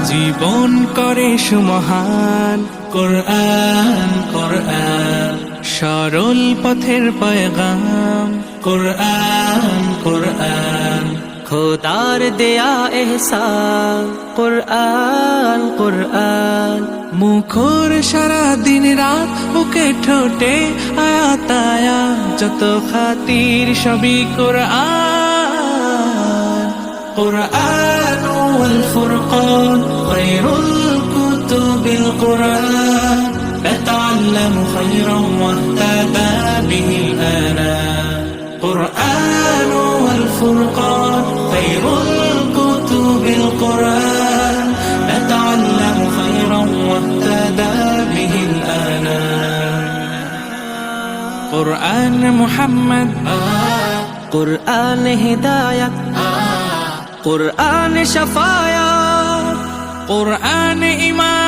জীবন করে সুমহান। কোরআন কোরআন সরল পথের পয়গাম। কোরআন কোরআন খোদার দেয়া এহসান। কোরআন কোরআন মুখর সারা দিন রাত, বুকে ঠোঁটে আয়াত আয়াত, যত খাতির সবই কোরআন। কোরআন ওয়াল ফুরকান খায়রুল কুতুবিল কোরআন। نتعلم خيرا واهتدى به الآنام. قرآن والفرقان خير الكتب القرآن. نتعلم خيرا واهتدى به الآنام. قرآن محمد قرآن هداية قرآن شفايا قرآن إيمان